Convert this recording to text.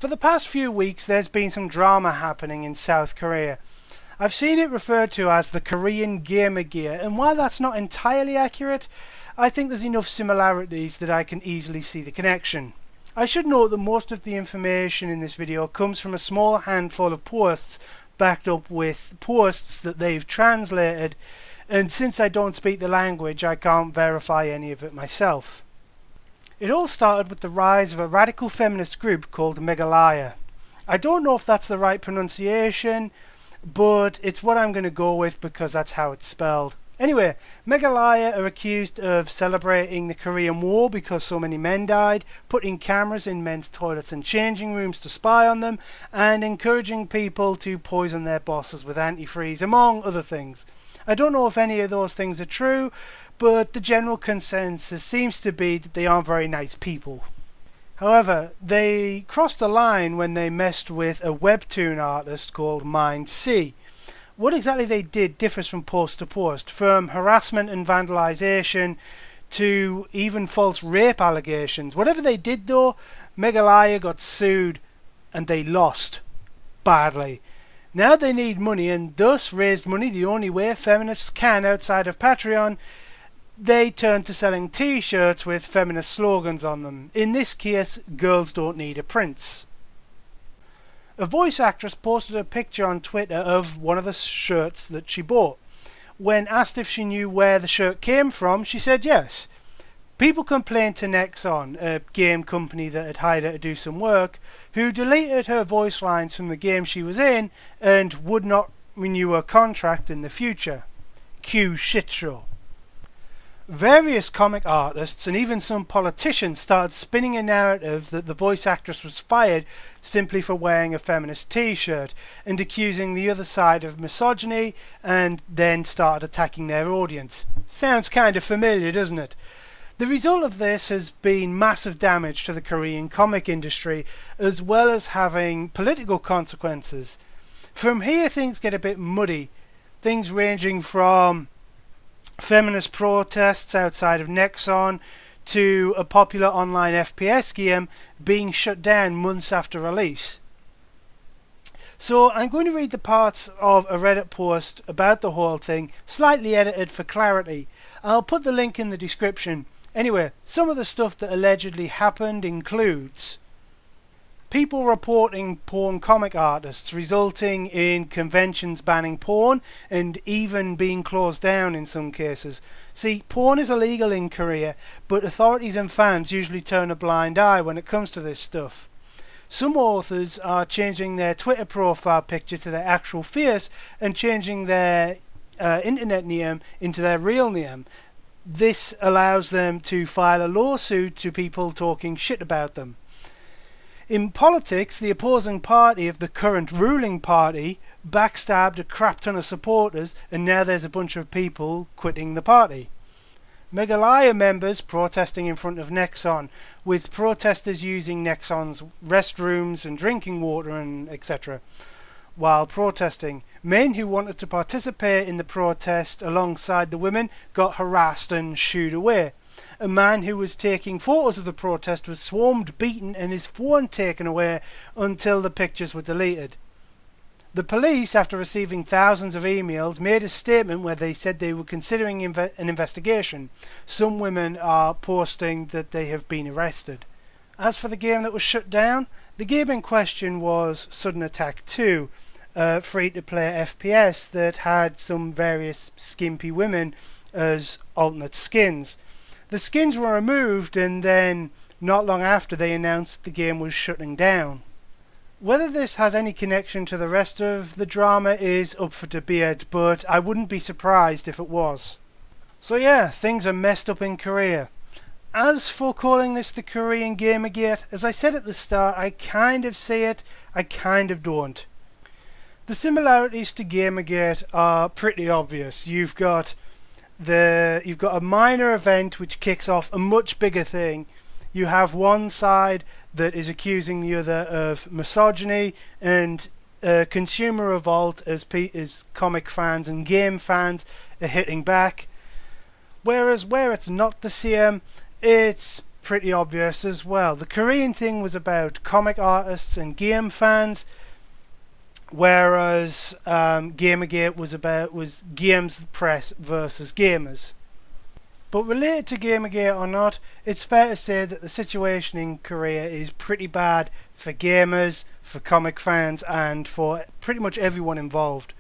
For the past few weeks there's been some drama happening in South Korea. I've seen it referred to as the Korean GamerGate, and while that's not entirely accurate, I think there's enough similarities that I can easily see the connection. I should note that most of the information in this video comes from a small handful of posts backed up with posts that they've translated, and since I don't speak the language I can't verify any of it myself. It all started with the rise of a radical feminist group called Meghalaya. I don't know if that's the right pronunciation, but it's what I'm going to go with because that's how it's spelled. Anyway, Meghalaya are accused of celebrating the Korean War because so many men died, putting cameras in men's toilets and changing rooms to spy on them, and encouraging people to poison their bosses with antifreeze, among other things. I don't know if any of those things are true, but the general consensus seems to be that they aren't very nice people. However, they crossed the line when they messed with a webtoon artist called Mind C. What exactly they did differs from post to post, from harassment and vandalization to even false rape allegations. Whatever they did though, Meghalaya got sued and they lost badly. Now they need money, and thus raised money the only way feminists can outside of Patreon. They turn to selling t-shirts with feminist slogans on them. In this case, girls don't need a prince. A voice actress posted a picture on Twitter of one of the shirts that she bought. When asked if she knew where the shirt came from, she said yes. People complained to Nexon, a game company that had hired her to do some work, who deleted her voice lines from the game she was in and would not renew her contract in the future. Cue shit show. Various comic artists and even some politicians started spinning a narrative that the voice actress was fired simply for wearing a feminist t-shirt and accusing the other side of misogyny, and then started attacking their audience. Sounds kind of familiar, doesn't it? The result of this has been massive damage to the Korean comic industry, as well as having political consequences. From here things get a bit muddy, things ranging from feminist protests outside of Nexon to a popular online FPS game being shut down months after release. So I'm going to read the parts of a Reddit post about the whole thing, slightly edited for clarity. I'll put the link in the description. Anyway, some of the stuff that allegedly happened includes people reporting porn comic artists, resulting in conventions banning porn and even being closed down in some cases. See, porn is illegal in Korea, but authorities and fans usually turn a blind eye when it comes to this stuff. Some authors are changing their Twitter profile picture to their actual face and changing their internet name into their real name. This allows them to file a lawsuit to people talking shit about them. In politics, the opposing party of the current ruling party backstabbed a crap ton of supporters, and now there's a bunch of people quitting the party. Meghalaya members protesting in front of Nexon, with protesters using Nexon's restrooms and drinking water and etc. While protesting, men who wanted to participate in the protest alongside the women got harassed and shooed away. A man who was taking photos of the protest was swarmed, beaten, and his phone taken away until the pictures were deleted. The police, after receiving thousands of emails, made a statement where they said they were considering an investigation. Some women are posting that they have been arrested. As for the game that was shut down, the game in question was Sudden Attack 2, a free-to-play FPS that had some various skimpy women as alternate skins. The skins were removed, and then not long after they announced the game was shutting down. Whether this has any connection to the rest of the drama is up for debate, but I wouldn't be surprised if it was. So yeah, things are messed up in Korea. As for calling this the Korean GamerGate, as I said at the start, I kind of see it, I kind of don't. The similarities to GamerGate are pretty obvious. You've got a minor event which kicks off a much bigger thing. You have one side that is accusing the other of misogyny and consumer revolt as comic fans and game fans are hitting back. Whereas where it's not the same, it's pretty obvious as well. The Korean thing was about comic artists and game fans, whereas GamerGate was games press versus gamers. But related to GamerGate or not, it's fair to say that the situation in Korea is pretty bad for gamers, for comic fans, and for pretty much everyone involved.